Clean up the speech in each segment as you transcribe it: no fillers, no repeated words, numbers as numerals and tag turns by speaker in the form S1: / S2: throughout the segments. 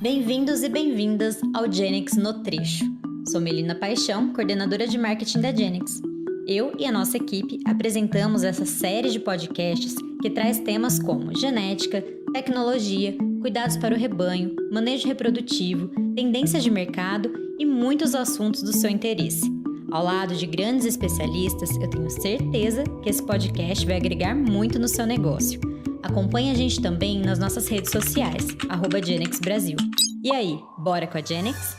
S1: Bem-vindos e bem-vindas ao Genix no Trecho. Sou Melina Paixão, coordenadora de marketing da Genix. Eu e a nossa equipe apresentamos essa série de podcasts que traz temas como genética, tecnologia, cuidados para o rebanho, manejo reprodutivo, tendências de mercado e muitos assuntos do seu interesse. Ao lado de grandes especialistas, eu tenho certeza que esse podcast vai agregar muito no seu negócio. Acompanhe a gente também nas nossas redes sociais, @Genix Brasil. E aí, bora com a Genix?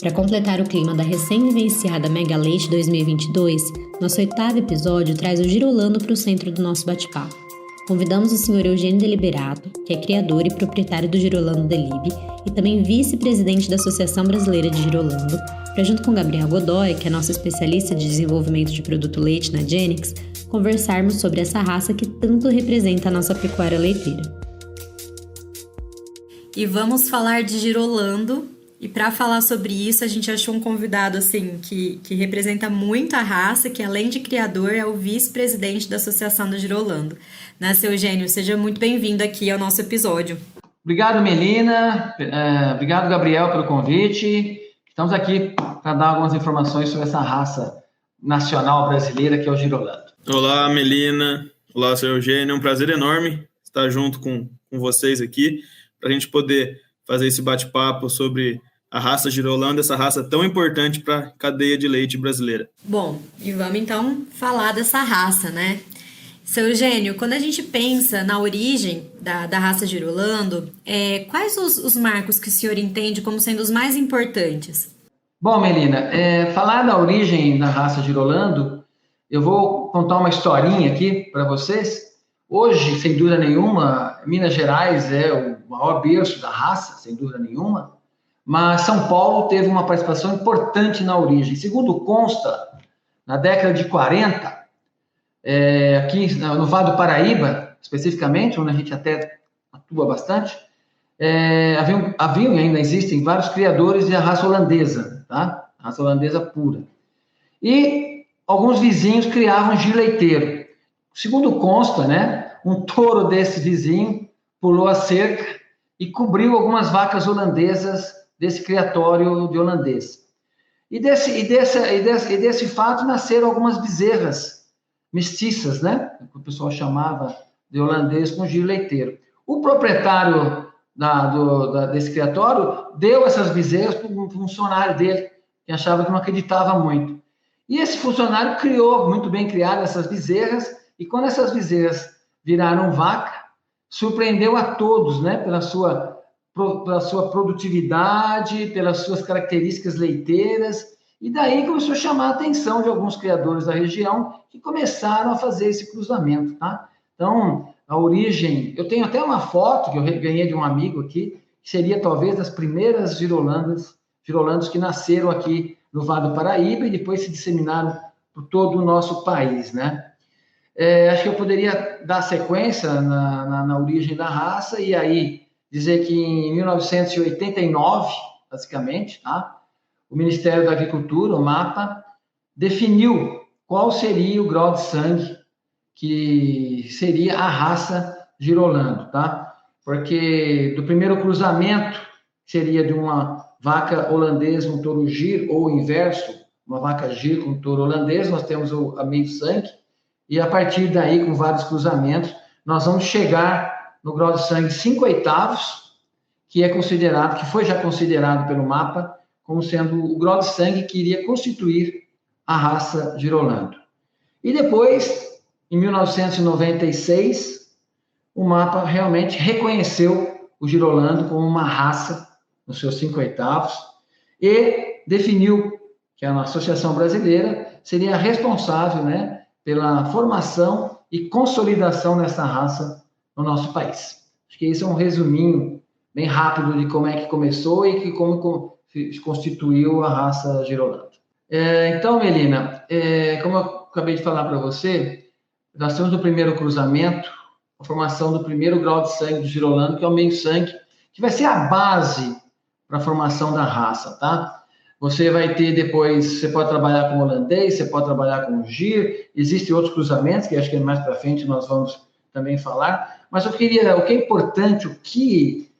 S1: Para completar o clima da recém-vivenciada Mega Leite 2022, nosso 8º episódio traz o Girolando para o centro do nosso bate-papo. Convidamos o Sr. Eugênio Deliberato, que é criador e proprietário do Girolando Delib e também vice-presidente da Associação Brasileira de Girolando, para, junto com Gabriel Godoy, que é nosso especialista de desenvolvimento de produto leite na Genix, conversarmos sobre essa raça que tanto representa a nossa pecuária leiteira. E vamos falar de Girolando. E para falar sobre isso, a gente achou um convidado assim que representa muito a raça, que além de criador, é o vice-presidente da Associação do Girolando. Seu Eugênio, seja muito bem-vindo aqui ao nosso episódio.
S2: Obrigado, Melina. Obrigado, Gabriel, pelo convite. Estamos aqui para dar algumas informações sobre essa raça nacional brasileira que é o Girolando.
S3: Olá, Melina. Olá, seu Eugênio. É um prazer enorme estar junto com vocês aqui para a gente poder fazer esse bate-papo sobre a raça Girolando, essa raça tão importante para a cadeia de leite brasileira.
S1: Bom, e vamos então falar dessa raça, né? Seu Eugênio, quando a gente pensa na origem da raça Girolando, quais os marcos que o senhor entende como sendo os mais importantes?
S2: Bom, Melina, falar da origem da raça Girolando, eu vou contar uma historinha aqui para vocês. Hoje, sem dúvida nenhuma, Minas Gerais é o maior berço da raça, sem dúvida nenhuma, mas São Paulo teve uma participação importante na origem. Segundo consta, na década de 40, aqui no Vale do Paraíba, especificamente, onde a gente até atua bastante, haviam e ainda existem vários criadores de raça holandesa, tá? Raça holandesa pura. E alguns vizinhos criavam gir leiteiro. Segundo consta, né, um touro desse vizinho pulou a cerca e cobriu algumas vacas holandesas desse criatório de holandês. E desse fato nasceram algumas bezerras mestiças, né? Que o pessoal chamava de holandês com giro leiteiro. O proprietário desse criatório deu essas bezerras para um funcionário dele, que achava que não acreditava muito. E esse funcionário criou, muito bem criado, essas bezerras, e quando essas bezerras viraram vaca, surpreendeu a todos, né? Pela sua produtividade, pelas suas características leiteiras, e daí começou a chamar a atenção de alguns criadores da região que começaram a fazer esse cruzamento, tá? Então, a origem... Eu tenho até uma foto que eu ganhei de um amigo aqui, que seria talvez das primeiras girolandos que nasceram aqui no Vale do Paraíba e depois se disseminaram por todo o nosso país, né? Acho que eu poderia dar sequência na origem da raça e aí dizer que em 1989, basicamente, tá? O Ministério da Agricultura, o MAPA, definiu qual seria o grau de sangue que seria a raça Girolando, tá? Porque do primeiro cruzamento, seria de uma vaca holandesa, um touro gir, ou o inverso, uma vaca gir com um touro holandês, nós temos a meio sangue, e a partir daí, com vários cruzamentos, nós vamos chegar no grau de sangue 5/8, que foi já considerado pelo MAPA como sendo o grau de sangue que iria constituir a raça Girolando. E depois, em 1996, o MAPA realmente reconheceu o Girolando como uma raça nos seus 5/8 e definiu que a Associação Brasileira seria responsável, né, pela formação e consolidação dessa raça no nosso país. Acho que esse é um resuminho bem rápido de como é que começou e como constituiu a raça Girolando. Então, Melina, como eu acabei de falar para você, nós temos no primeiro cruzamento a formação do primeiro grau de sangue do Girolando, que é o meio sangue, que vai ser a base para a formação da raça, tá? Você vai ter depois, você pode trabalhar com holandês, você pode trabalhar com gir, existem outros cruzamentos, que acho que mais para frente nós vamos também falar, mas o que é importante, o que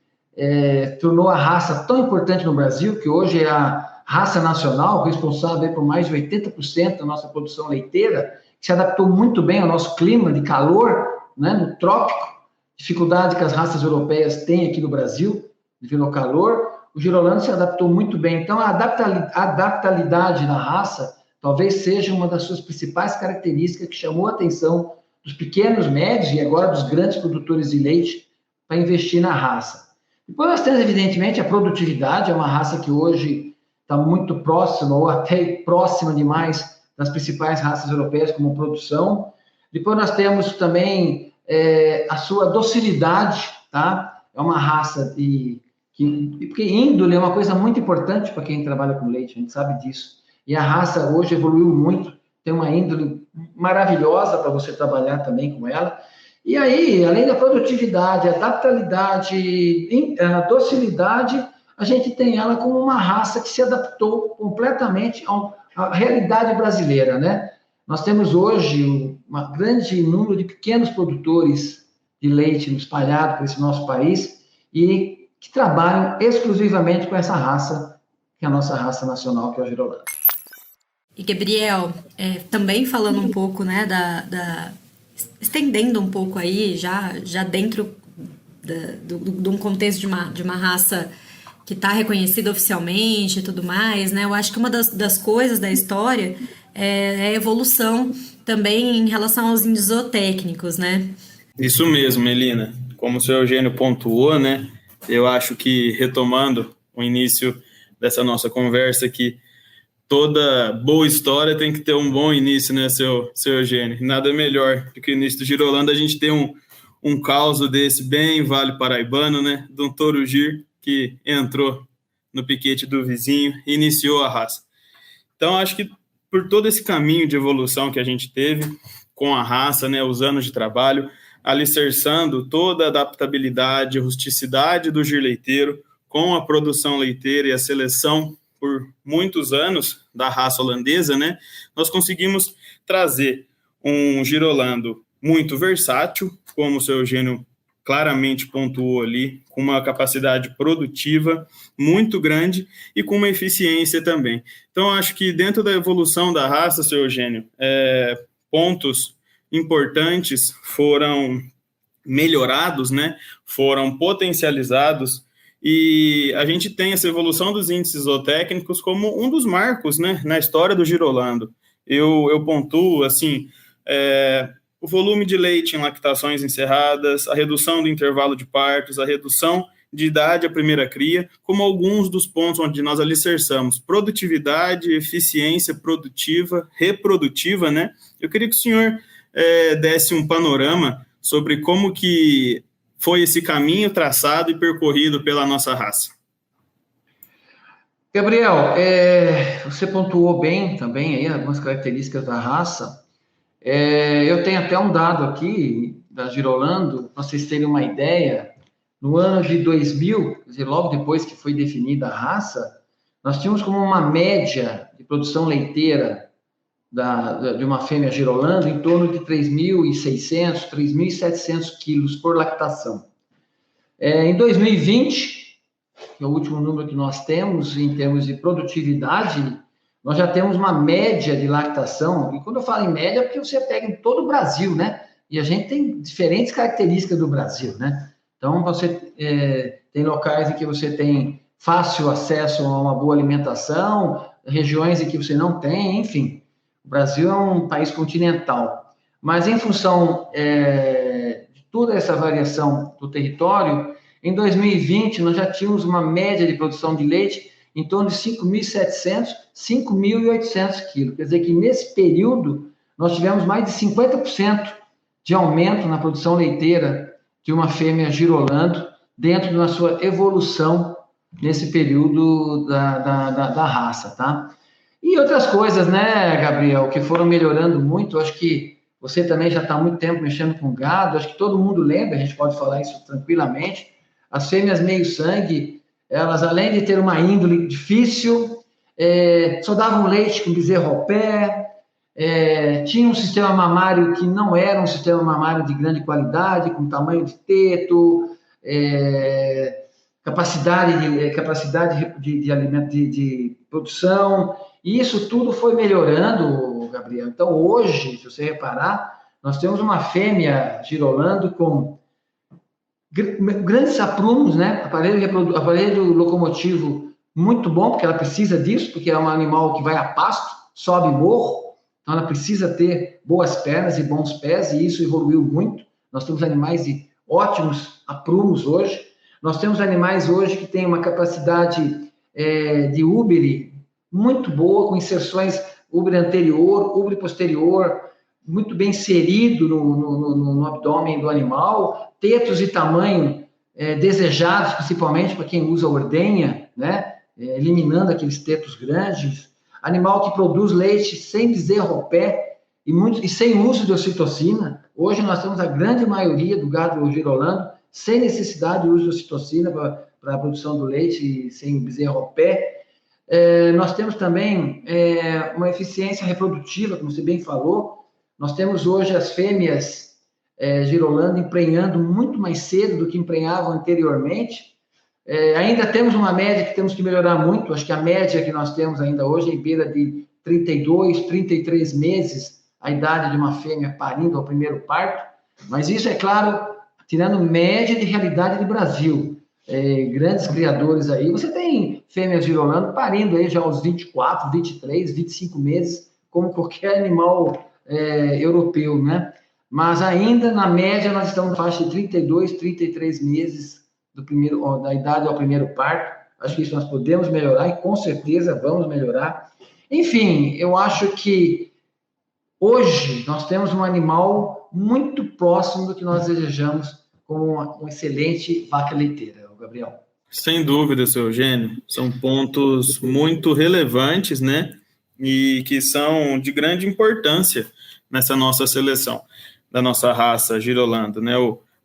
S2: tornou a raça tão importante no Brasil, que hoje é a raça nacional, responsável por mais de 80% da nossa produção leiteira, que se adaptou muito bem ao nosso clima de calor, né, no trópico, dificuldade que as raças europeias têm aqui no Brasil, devido ao calor, o Girolando se adaptou muito bem. Então, a adaptabilidade da raça talvez seja uma das suas principais características que chamou a atenção dos pequenos, médios e agora dos grandes produtores de leite para investir na raça. Depois nós temos, evidentemente, a produtividade, é uma raça que hoje está muito próxima ou até próxima demais das principais raças europeias como produção. Depois nós temos também a sua docilidade, tá? É uma raça porque índole é uma coisa muito importante para quem trabalha com leite, a gente sabe disso. E a raça hoje evoluiu muito, tem uma índole maravilhosa para você trabalhar também com ela. E aí, além da produtividade, a adaptabilidade, a docilidade, a gente tem ela como uma raça que se adaptou completamente à realidade brasileira, né? Nós temos hoje um grande número de pequenos produtores de leite espalhados por esse nosso país e que trabalham exclusivamente com essa raça, que é a nossa raça nacional, que é o Girolando.
S1: E, Gabriel, também falando um pouco, né, estendendo um pouco aí, já dentro de um contexto de uma raça que está reconhecida oficialmente e tudo mais, né, eu acho que uma das coisas da história é a evolução também em relação aos índices zootécnicos, né?
S3: Isso mesmo, Melina. Como o seu Eugênio pontuou, né, eu acho que, retomando o início dessa nossa conversa aqui, toda boa história tem que ter um bom início, né, seu Eugênio? Nada melhor do que o início do Girolando, a gente tem um caos desse bem vale paraibano, né, de um touro gir que entrou no piquete do vizinho e iniciou a raça. Então, acho que por todo esse caminho de evolução que a gente teve com a raça, né, os anos de trabalho, alicerçando toda a adaptabilidade, a rusticidade do gir leiteiro com a produção leiteira e a seleção por muitos anos da raça holandesa, né, nós conseguimos trazer um Girolando muito versátil, como o seu Eugênio claramente pontuou ali, com uma capacidade produtiva muito grande e com uma eficiência também. Então, acho que dentro da evolução da raça, seu Eugênio, pontos importantes foram melhorados, né, foram potencializados, e a gente tem essa evolução dos índices zootécnicos como um dos marcos, né, na história do Girolando. Eu pontuo, assim, o volume de leite em lactações encerradas, a redução do intervalo de partos, a redução de idade à primeira cria, como alguns dos pontos onde nós alicerçamos produtividade, eficiência produtiva, reprodutiva, né? Eu queria que o senhor desse um panorama sobre como que foi esse caminho traçado e percorrido pela nossa raça.
S2: Gabriel, você pontuou bem também aí algumas características da raça. Eu tenho até um dado aqui da Girolando, para vocês terem uma ideia. No ano de 2000, quer dizer, logo depois que foi definida a raça, nós tínhamos como uma média de produção leiteira de uma fêmea Girolando em torno de 3.600, 3.700 quilos por lactação. Em 2020, que é o último número que nós temos em termos de produtividade, nós já temos uma média de lactação, e quando eu falo em média é porque você pega em todo o Brasil, né? E a gente tem diferentes características do Brasil, né? Então, você tem locais em que você tem fácil acesso a uma boa alimentação, regiões em que você não tem, enfim. O Brasil é um país continental. Mas, em função de toda essa variação do território, em 2020, nós já tínhamos uma média de produção de leite em torno de 5.700, 5.800 quilos. Quer dizer que, nesse período, nós tivemos mais de 50% de aumento na produção leiteira de uma fêmea Girolando dentro da sua evolução nesse período da raça, tá? E outras coisas, né, Gabriel, que foram melhorando muito. Acho que você também já está há muito tempo mexendo com gado, acho que todo mundo lembra, a gente pode falar isso tranquilamente. As fêmeas meio-sangue, elas, além de ter uma índole difícil, só davam leite com bezerro ao pé, tinha um sistema mamário que não era um sistema mamário de grande qualidade, com tamanho de teto, capacidade de alimento, de produção, e isso tudo foi melhorando, Gabriel. Então, hoje, se você reparar, nós temos uma fêmea girolando com grandes aprumos, né? Aparelho locomotivo muito bom, porque ela precisa disso, porque é um animal que vai a pasto, sobe morro, então ela precisa ter boas pernas e bons pés, e isso evoluiu muito. Nós temos animais de ótimos aprumos hoje. Nós temos animais hoje que têm uma capacidade de úbere muito boa, com inserções úbere anterior, úbere posterior, muito bem inserido no abdômen do animal, tetos e tamanho desejados, principalmente para quem usa ordenha, né? Eliminando aqueles tetos grandes. Animal que produz leite sem bezerro ao pé e sem uso de ocitocina. Hoje nós temos a grande maioria do gado girolando sem necessidade de uso de ocitocina para a produção do leite sem bezerro ao pé. Nós temos também uma eficiência reprodutiva, como você bem falou. Nós temos hoje as fêmeas girolando, emprenhando muito mais cedo do que emprenhavam anteriormente. Ainda temos uma média que temos que melhorar muito. Acho que a média que nós temos ainda hoje é em beira de 32, 33 meses, a idade de uma fêmea parindo ao primeiro parto. Mas isso, é claro, tirando média de realidade do Brasil. Grandes criadores aí. Você tem fêmeas girolando parindo aí já aos 24, 23, 25 meses, como qualquer animal europeu, né? Mas ainda, na média, nós estamos na faixa de 32, 33 meses da idade ao primeiro parto. Acho que isso nós podemos melhorar e com certeza vamos melhorar. Enfim, eu acho que hoje nós temos um animal muito próximo do que nós desejamos como uma excelente vaca leiteira, Gabriel.
S3: Sem dúvida, seu Eugênio. São pontos muito relevantes, né? E que são de grande importância nessa nossa seleção da nossa raça girolando, né?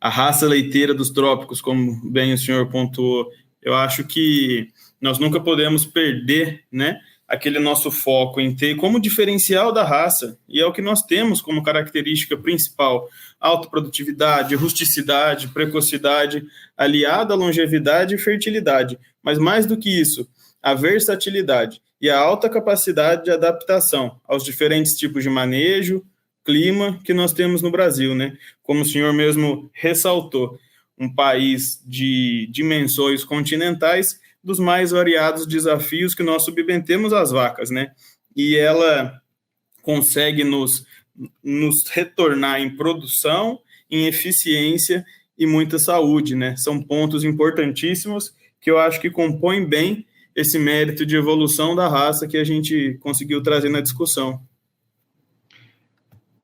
S3: A raça leiteira dos trópicos, como bem o senhor pontuou. Eu acho que nós nunca podemos perder, né, aquele nosso foco em ter como diferencial da raça, e é o que nós temos como característica principal: alta produtividade, rusticidade, precocidade, aliada à longevidade e fertilidade. Mas mais do que isso, a versatilidade e a alta capacidade de adaptação aos diferentes tipos de manejo, clima que nós temos no Brasil, né? Como o senhor mesmo ressaltou, um país de dimensões continentais, dos mais variados desafios que nós submetemos às vacas, né? E ela consegue nos retornar em produção, em eficiência e muita saúde, né? São pontos importantíssimos que eu acho que compõem bem esse mérito de evolução da raça que a gente conseguiu trazer na discussão.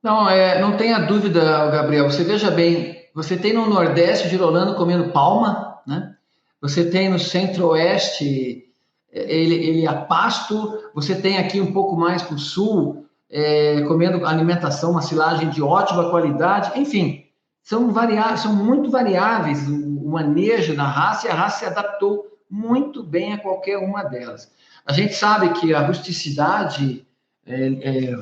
S2: Não tenha dúvida, Gabriel. Você veja bem, você tem no Nordeste girolando comendo palma, né? Você tem no Centro-Oeste ele a pasto. Você tem aqui um pouco mais para o Sul comendo alimentação, uma silagem de ótima qualidade. Enfim, são muito variáveis o manejo da raça, e a raça se adaptou muito bem a qualquer uma delas. A gente sabe que a rusticidade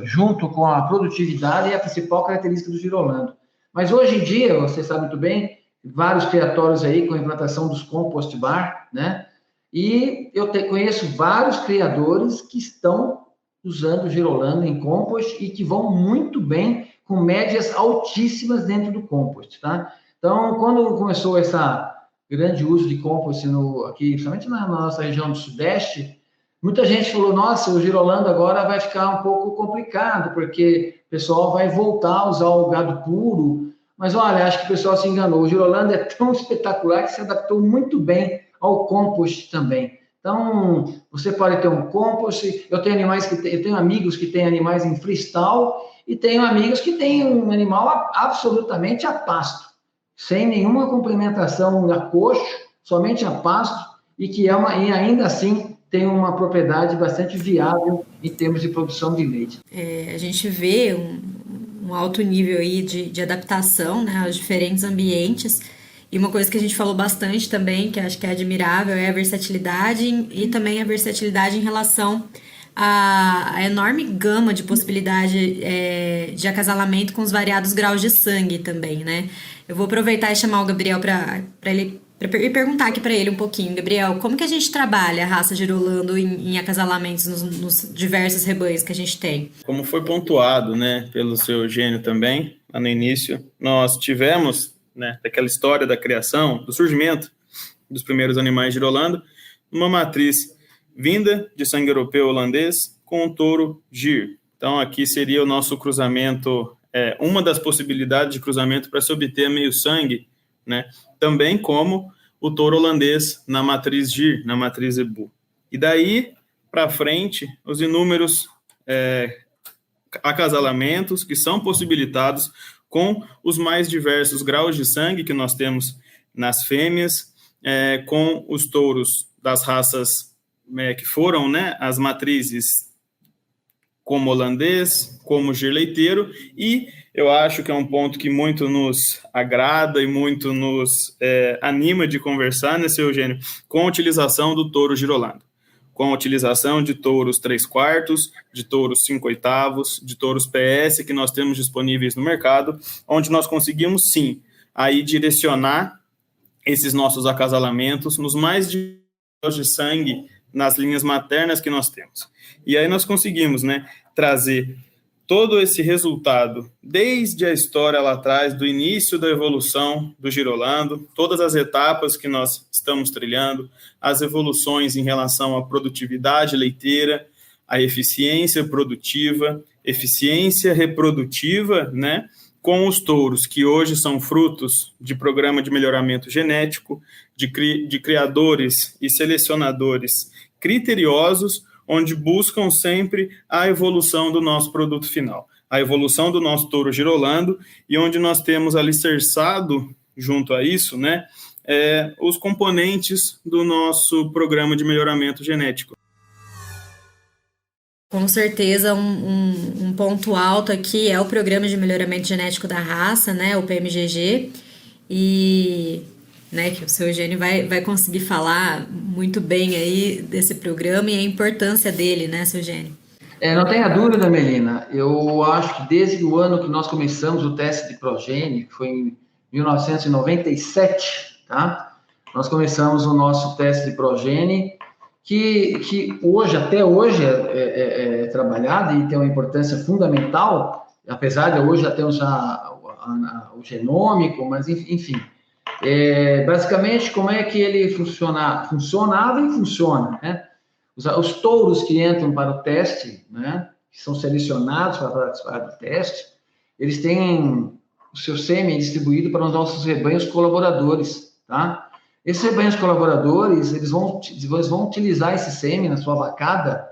S2: junto com a produtividade é a principal característica do girolando. Mas hoje em dia, você sabe muito bem, vários criatórios aí com a implantação dos compost bar, né? E eu conheço vários criadores que estão usando o girolando em compost e que vão muito bem, com médias altíssimas dentro do compost, tá? Então, quando começou esse grande uso de compost aqui, principalmente na nossa região do Sudeste, muita gente falou: nossa, o girolando agora vai ficar um pouco complicado, porque o pessoal vai voltar a usar o gado puro. Mas olha, acho que o pessoal se enganou. O girolando é tão espetacular que se adaptou muito bem ao compost também. Então, você pode ter um compost. Eu tenho amigos que têm animais em freestyle e tenho amigos que têm um animal absolutamente a pasto, sem nenhuma complementação a coxo, somente a pasto, e ainda assim tem uma propriedade bastante viável em termos de produção de leite.
S1: A gente vê um alto nível aí de adaptação, né, aos diferentes ambientes. E uma coisa que a gente falou bastante também, que acho que é admirável, é a versatilidade, e também a versatilidade em relação a enorme gama de possibilidade de acasalamento com os variados graus de sangue também, né? Eu vou aproveitar e chamar o Gabriel para perguntar aqui para ele um pouquinho. Gabriel, como que a gente trabalha a raça Girolando em acasalamentos nos diversos rebanhos que a gente tem?
S3: Como foi pontuado, né, pelo seu Eugênio também, lá no início, nós tivemos, né, daquela história da criação, do surgimento dos primeiros animais Girolando, uma matriz vinda de sangue europeu holandês com um touro Gir. Então, aqui seria o nosso cruzamento, uma das possibilidades de cruzamento para se obter meio sangue, né? Também como o touro holandês na matriz Gir, na matriz Zebu. E daí para frente, os inúmeros acasalamentos que são possibilitados com os mais diversos graus de sangue que nós temos nas fêmeas, com os touros das raças que foram, né, as matrizes como holandês, como Gir leiteiro, e eu acho que é um ponto que muito nos agrada e muito nos anima de conversar, né, seu Eugênio, com a utilização do touro Girolando, com a utilização de touros 3/4, de touros 5/8, de touros PS que nós temos disponíveis no mercado, onde nós conseguimos, sim, aí direcionar esses nossos acasalamentos nos mais de sangue nas linhas maternas que nós temos. E aí nós conseguimos, né, trazer todo esse resultado, desde a história lá atrás, do início da evolução do Girolando, todas as etapas que nós estamos trilhando, as evoluções em relação à produtividade leiteira, a eficiência produtiva, eficiência reprodutiva, né, com os touros que hoje são frutos de programa de melhoramento genético, de criadores e selecionadores criteriosos, onde buscam sempre a evolução do nosso produto final, a evolução do nosso touro Girolando, e onde nós temos alicerçado, junto a isso, né, os componentes do nosso programa de melhoramento genético.
S1: Com certeza, um ponto alto aqui é o Programa de Melhoramento Genético da Raça, né, o PMGG, e né, que o seu Eugênio vai conseguir falar muito bem aí desse programa e a importância dele, né, seu Eugênio?
S2: Não tenha dúvida, Melina. Eu acho que desde o ano que nós começamos o teste de progênie, que foi em 1997, tá? Nós começamos o nosso teste de progênie, que hoje, até hoje, é trabalhado e tem uma importância fundamental, apesar de hoje já termos o genômico, mas enfim. Basicamente, como é que ele funcionava e funciona, né? Os touros que entram para o teste, né, que são selecionados para participar do teste, eles têm o seu sêmen distribuído para os nossos rebanhos colaboradores, tá? Esses rebanhos colaboradores, eles vão utilizar esse sêmen na sua vacada,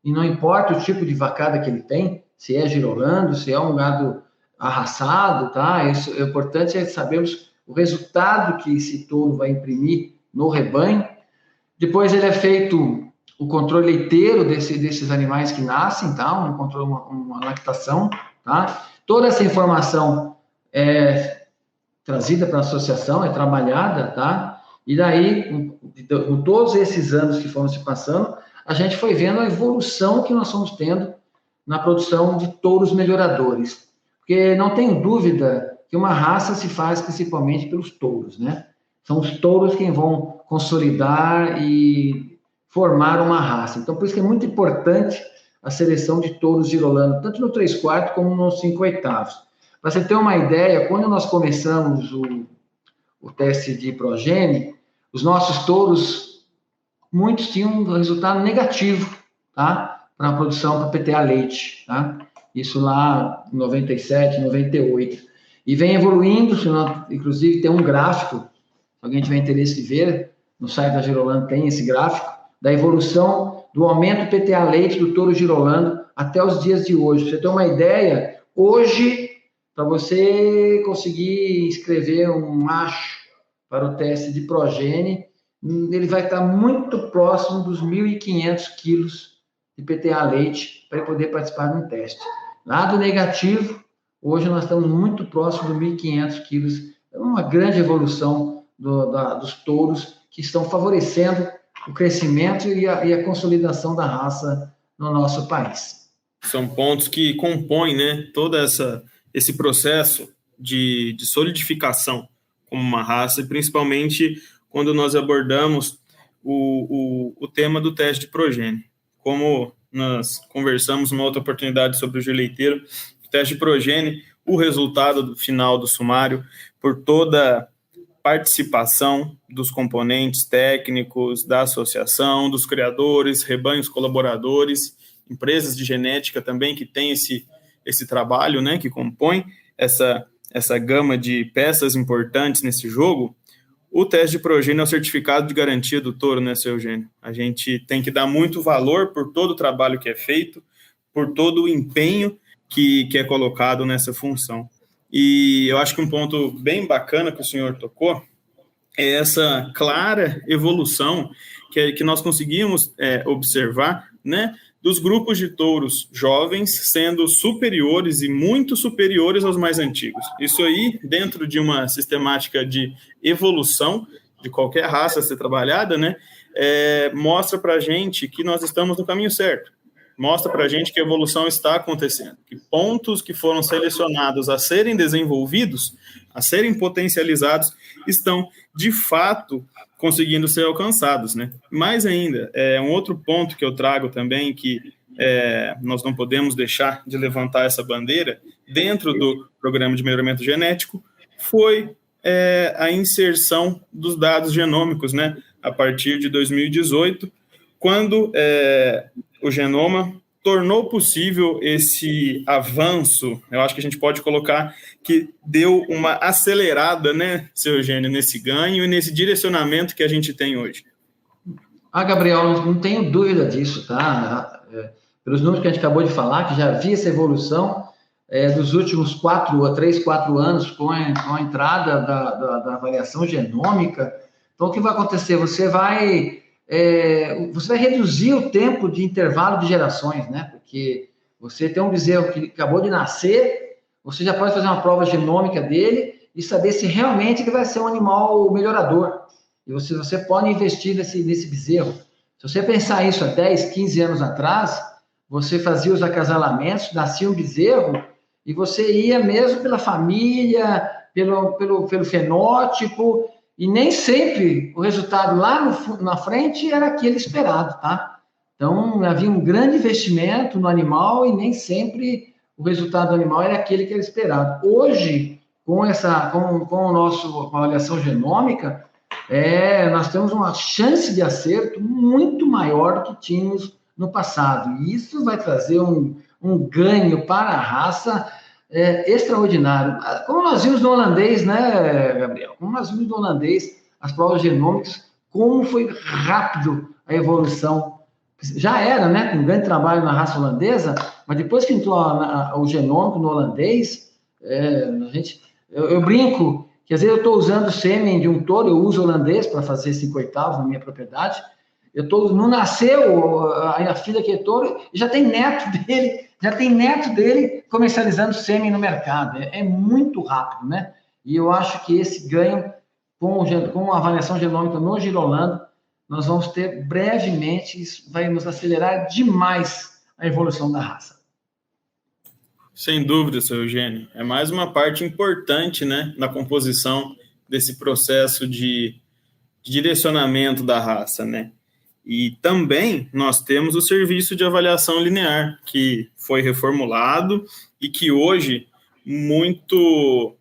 S2: e não importa o tipo de vacada que ele tem, se é Girolando, se é um gado arraçado, tá? Isso, o importante é sabermos o resultado que esse touro vai imprimir no rebanho. Depois ele é feito o controle leiteiro desses animais que nascem, tá? Uma lactação, tá? Toda essa informação é trazida para a associação, é trabalhada, tá? E daí, com todos esses anos que foram se passando, a gente foi vendo a evolução que nós fomos tendo na produção de touros melhoradores. Porque não tenho dúvida que uma raça se faz principalmente pelos touros, né? São os touros quem vão consolidar e formar uma raça. Então, por isso que é muito importante a seleção de touros Girolando, tanto no 3/4 como no 5/8. Para você ter uma ideia, quando nós começamos o teste de progênie, os nossos touros, muitos tinham um resultado negativo, tá? Para a produção para PTA leite, tá? Isso lá em 97, 98. E vem evoluindo, inclusive tem um gráfico, se alguém tiver interesse de ver, no site da Girolando tem esse gráfico, da evolução do aumento do PTA leite do touro Girolando até os dias de hoje. Pra você ter uma ideia, hoje, para você conseguir inscrever um macho para o teste de progênie, ele vai estar muito próximo dos 1.500 quilos de PTA leite para poder participar de um teste. Lado negativo, hoje nós estamos muito próximo de 1.500 quilos. É uma grande evolução dos touros que estão favorecendo o crescimento e a consolidação da raça no nosso país.
S3: São pontos que compõem, né, todo esse processo de solidificação como uma raça, e principalmente quando nós abordamos o tema do teste de progênie. Como nós conversamos numa outra oportunidade sobre o Giro Leiteiro, o teste de progênie, o resultado final do sumário, por toda participação dos componentes técnicos, da associação, dos criadores, rebanhos colaboradores, empresas de genética também que tem esse trabalho, né, que compõe essa gama de peças importantes nesse jogo. O teste de progênie é o certificado de garantia do touro, né, seu Eugênio? A gente tem que dar muito valor por todo o trabalho que é feito, por todo o empenho que é colocado nessa função. E eu acho que um ponto bem bacana que o senhor tocou é essa clara evolução que nós conseguimos observar, né, dos grupos de touros jovens sendo superiores e muito superiores aos mais antigos. Isso aí, dentro de uma sistemática de evolução de qualquer raça a ser trabalhada, né, mostra para a gente que nós estamos no caminho certo. Mostra para a gente que a evolução está acontecendo, que pontos que foram selecionados a serem desenvolvidos, a serem potencializados, estão, de fato, conseguindo ser alcançados, né? Mais ainda, um outro ponto que eu trago também, que nós não podemos deixar de levantar essa bandeira, dentro do programa de melhoramento genético, foi a inserção dos dados genômicos, né? A partir de 2018, quando o genoma tornou possível esse avanço, eu acho que a gente pode colocar que deu uma acelerada, né, seu Eugênio, nesse ganho e nesse direcionamento que a gente tem hoje.
S2: Gabriel, não tenho dúvida disso, tá? Pelos números que a gente acabou de falar, que já havia essa evolução dos últimos 4 anos com a entrada da avaliação genômica. Então, o que vai acontecer? Você vai reduzir o tempo de intervalo de gerações, né? Porque você tem um bezerro que acabou de nascer, você já pode fazer uma prova genômica dele e saber se realmente ele vai ser um animal melhorador. E você pode investir nesse bezerro. Se você pensar isso há 10, 15 anos atrás, você fazia os acasalamentos, nascia um bezerro, e você ia mesmo pela família, pelo fenótipo, e nem sempre o resultado lá na frente era aquele esperado, tá? Então, havia um grande investimento no animal e nem sempre o resultado do animal era aquele que era esperado. Hoje, com a nossa avaliação genômica, nós temos uma chance de acerto muito maior do que tínhamos no passado. E isso vai trazer um ganho para a raça extraordinário. Como nós vimos no holandês, né, Gabriel? Como nós vimos no holandês, as provas genômicas, como foi rápido a evolução. Já era, né, com um grande trabalho na raça holandesa, mas depois que entrou o genômico no holandês, eu brinco que às vezes eu estou usando o sêmen de um touro, eu uso holandês para fazer 5/8 na minha propriedade, não nasceu a filha que é touro, já tem neto dele comercializando sêmen no mercado. É muito rápido, né? E eu acho que esse ganho com a avaliação genômica no Girolando, nós vamos ter brevemente, isso vai nos acelerar demais a evolução da raça.
S3: Sem dúvida, seu Eugênio. É mais uma parte importante, né, na composição desse processo de direcionamento da raça, né? E também nós temos o serviço de avaliação linear, que foi reformulado e que hoje muito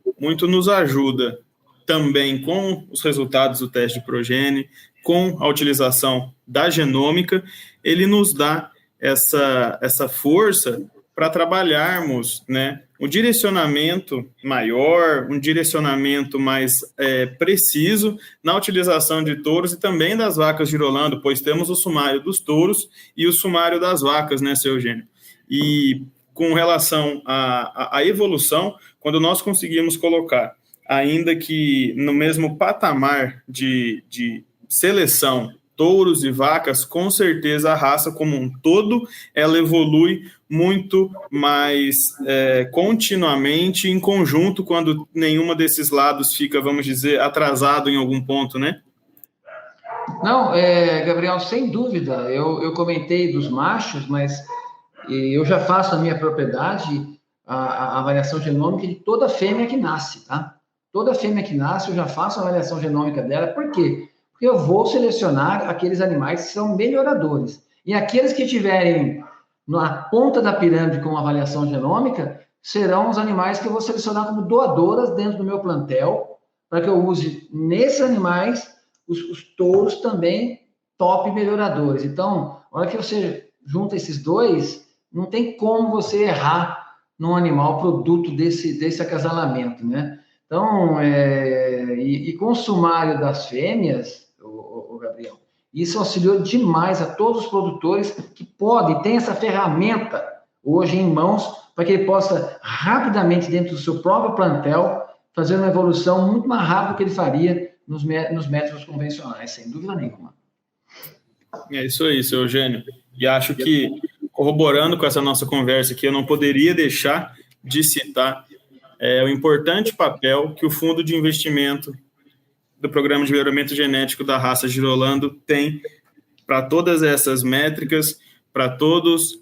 S3: nos ajuda também com os resultados do teste de progênie, com a utilização da genômica. Ele nos dá essa força para trabalharmos, né, um direcionamento maior, um direcionamento mais preciso na utilização de touros e também das vacas girolando, pois temos o sumário dos touros e o sumário das vacas, né, seu Eugênio? E com relação à evolução, quando nós conseguimos colocar, ainda que no mesmo patamar de seleção, touros e vacas, com certeza a raça como um todo, ela evolui muito mais continuamente em conjunto, quando nenhuma desses lados fica, vamos dizer, atrasado em algum ponto, né?
S2: Não, Gabriel, sem dúvida, eu comentei dos machos, mas eu já faço na minha propriedade a avaliação genômica de toda fêmea que nasce, tá? Toda fêmea que nasce, eu já faço a avaliação genômica dela. Por quê? Porque eu vou selecionar aqueles animais que são melhoradores. E aqueles que tiverem na ponta da pirâmide com avaliação genômica serão os animais que eu vou selecionar como doadoras dentro do meu plantel, para que eu use nesses animais os touros também top melhoradores. Então, a hora que você junta esses dois, não tem como você errar num animal produto desse acasalamento, né? Então, e com o sumário das fêmeas, o Gabriel, isso auxiliou demais a todos os produtores que podem, tem essa ferramenta hoje em mãos, para que ele possa rapidamente, dentro do seu próprio plantel, fazer uma evolução muito mais rápida do que ele faria nos métodos convencionais, sem dúvida nenhuma.
S3: É isso aí, seu Eugênio. E acho que, corroborando com essa nossa conversa aqui, eu não poderia deixar de citar o importante papel que o Fundo de Investimento do Programa de Melhoramento Genético da raça Girolando tem para todas essas métricas, para todos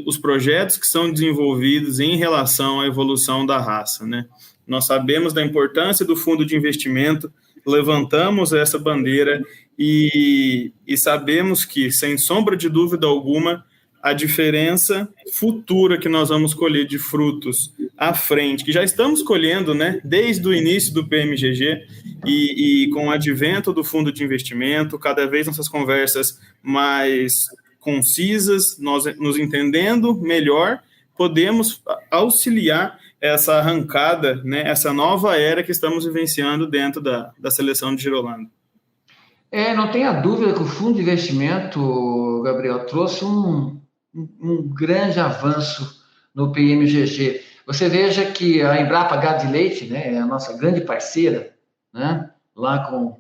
S3: os projetos que são desenvolvidos em relação à evolução da raça, né? Nós sabemos da importância do fundo de investimento, levantamos essa bandeira e sabemos que, sem sombra de dúvida alguma, a diferença futura que nós vamos colher de frutos à frente, que já estamos colhendo, né, desde o início do PMGG e com o advento do fundo de investimento, cada vez nossas conversas mais concisas, nós nos entendendo melhor, podemos auxiliar essa arrancada, né, essa nova era que estamos vivenciando dentro da seleção de Girolando.
S2: Não tenha dúvida que o fundo de investimento, Gabriel, trouxe um grande avanço no PMGG. Você veja que a Embrapa Gado de Leite, né, é a nossa grande parceira, né, lá com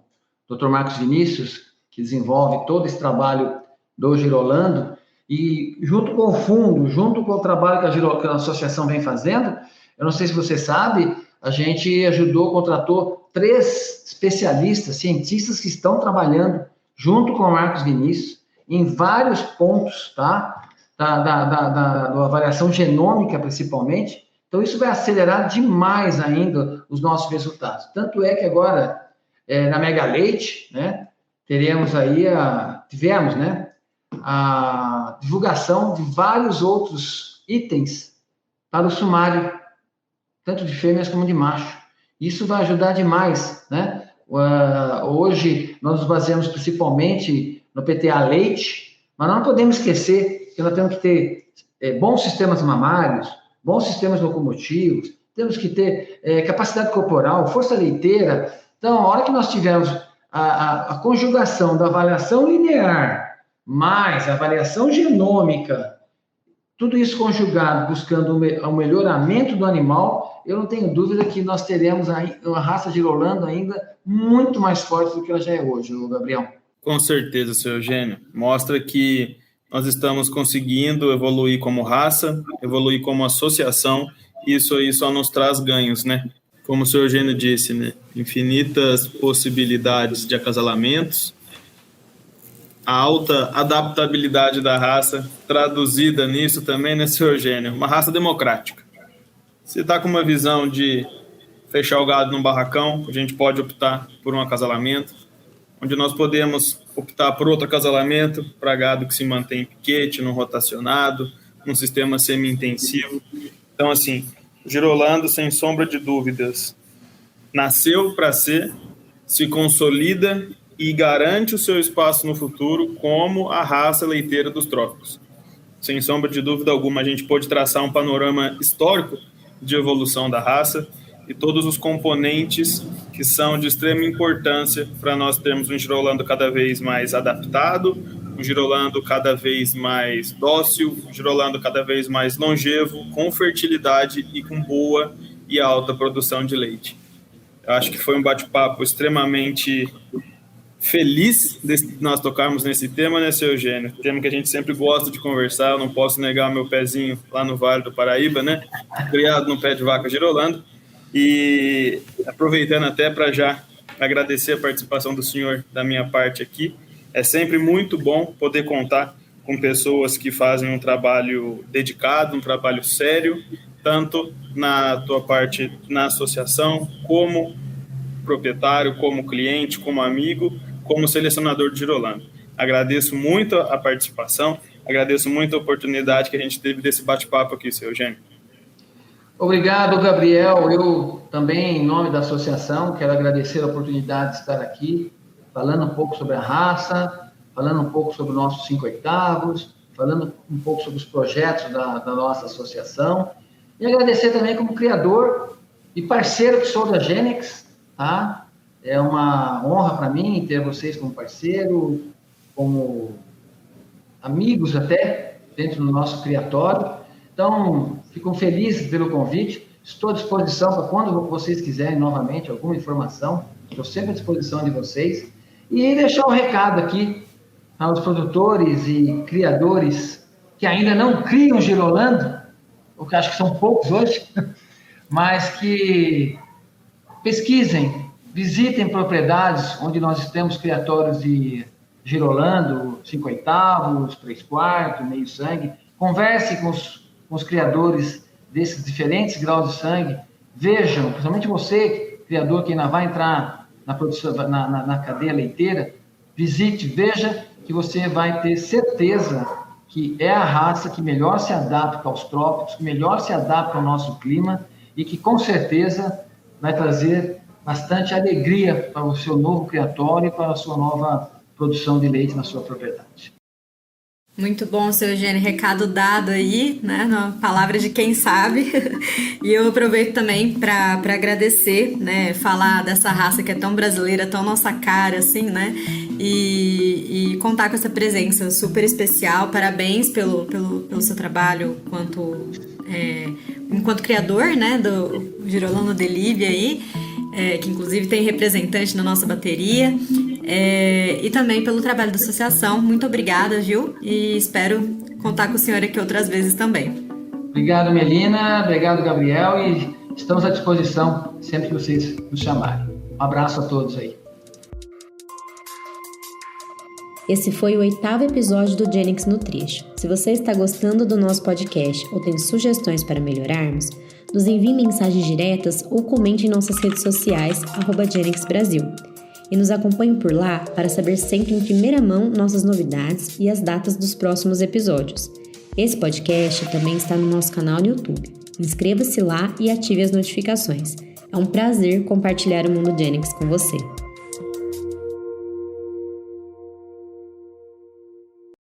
S2: o Dr. Marcos Vinícius, que desenvolve todo esse trabalho do Girolando, e junto com o fundo, junto com o trabalho que a associação vem fazendo, eu não sei se você sabe, a gente contratou 3 especialistas, cientistas que estão trabalhando junto com o Marcos Vinícius em vários pontos, tá? Da avaliação genômica, principalmente. Então, isso vai acelerar demais ainda os nossos resultados. Tanto é que agora, na Mega Leite, né, tivemos a divulgação de vários outros itens para o sumário, tanto de fêmeas como de macho. Isso vai ajudar demais, né? Hoje, nós nos baseamos principalmente no PTA leite, mas não podemos esquecer que nós temos que ter bons sistemas mamários, bons sistemas locomotivos, temos que ter capacidade corporal, força leiteira. Então, a hora que nós tivermos a conjugação da avaliação linear mais a avaliação genômica, tudo isso conjugado, buscando o melhoramento do animal, eu não tenho dúvida que nós teremos uma raça Girolando ainda muito mais forte do que ela já é hoje, Gabriel.
S3: Com certeza, seu Eugênio. Mostra que nós estamos conseguindo evoluir como raça, evoluir como associação, e isso aí só nos traz ganhos, né? Como o seu Eugênio disse, né? Infinitas possibilidades de acasalamentos, a alta adaptabilidade da raça, traduzida nisso também, né, seu Eugênio? Uma raça democrática. Se está com uma visão de fechar o gado num barracão, a gente pode optar por um acasalamento, onde nós podemos optar por outro acasalamento para gado que se mantém em piquete, num rotacionado, num sistema semi-intensivo. Então, assim, Girolando, sem sombra de dúvidas, nasceu para ser, se consolida e garante o seu espaço no futuro como a raça leiteira dos trópicos. Sem sombra de dúvida alguma, a gente pode traçar um panorama histórico de evolução da raça e todos os componentes que são de extrema importância para nós termos um Girolando cada vez mais adaptado, um Girolando cada vez mais dócil, um Girolando cada vez mais longevo, com fertilidade e com boa e alta produção de leite. Eu acho que foi um bate-papo extremamente feliz de nós tocarmos nesse tema, né, seu Eugênio? Tema que a gente sempre gosta de conversar, eu não posso negar meu pezinho lá no Vale do Paraíba, né? Criado no pé de vaca Girolando. E aproveitando até para já agradecer a participação do senhor da minha parte aqui. É sempre muito bom poder contar com pessoas que fazem um trabalho dedicado, um trabalho sério, tanto na tua parte na associação, como proprietário, como cliente, como amigo, como selecionador de Girolando. Agradeço muito a participação, agradeço muito a oportunidade que a gente teve desse bate-papo aqui, seu Eugênio.
S2: Obrigado, Gabriel. Eu também, em nome da associação, quero agradecer a oportunidade de estar aqui, falando um pouco sobre a raça, falando um pouco sobre o nosso 5 oitavos, falando um pouco sobre os projetos da nossa associação, e agradecer também como criador e parceiro que sou da Genex, tá? É uma honra para mim ter vocês como parceiro, como amigos até, dentro do nosso criatório. Então, fico feliz pelo convite, estou à disposição para quando vocês quiserem novamente alguma informação, estou sempre à disposição de vocês. E deixar um recado aqui aos produtores e criadores que ainda não criam Girolando, o que acho que são poucos hoje, mas que pesquisem, visitem propriedades onde nós temos criatórios de Girolando, 5 oitavos, 3/4, meio sangue. Converse com os criadores desses diferentes graus de sangue. Vejam, principalmente você, criador que ainda vai entrar na produção, na cadeia leiteira, visite, veja que você vai ter certeza que é a raça que melhor se adapta aos trópicos, que melhor se adapta ao nosso clima e que com certeza vai trazer bastante alegria para o seu novo criatório e para a sua nova produção de leite na sua propriedade.
S1: Muito bom, seu Eugênio, recado dado aí, né, na palavra de quem sabe. E eu aproveito também para agradecer, né, falar dessa raça que é tão brasileira, tão nossa cara, assim, né, e contar com essa presença super especial. Parabéns pelo seu trabalho enquanto criador, né, do Girolando Delivery aí, que inclusive tem representante na nossa bateria. E também pelo trabalho da associação. Muito obrigada, viu? E espero contar com o senhor aqui outras vezes também.
S2: Obrigado, Melina. Obrigado, Gabriel. E estamos à disposição sempre que vocês nos chamarem. Um abraço a todos aí.
S1: Esse foi o 8º episódio do Genex no Trecho. Se você está gostando do nosso podcast ou tem sugestões para melhorarmos, nos envie mensagens diretas ou comente em nossas redes sociais, @GenexBrasil. E nos acompanhe por lá para saber sempre em primeira mão nossas novidades e as datas dos próximos episódios. Esse podcast também está no nosso canal no YouTube. Inscreva-se lá e ative as notificações. É um prazer compartilhar o Mundo Genex com você.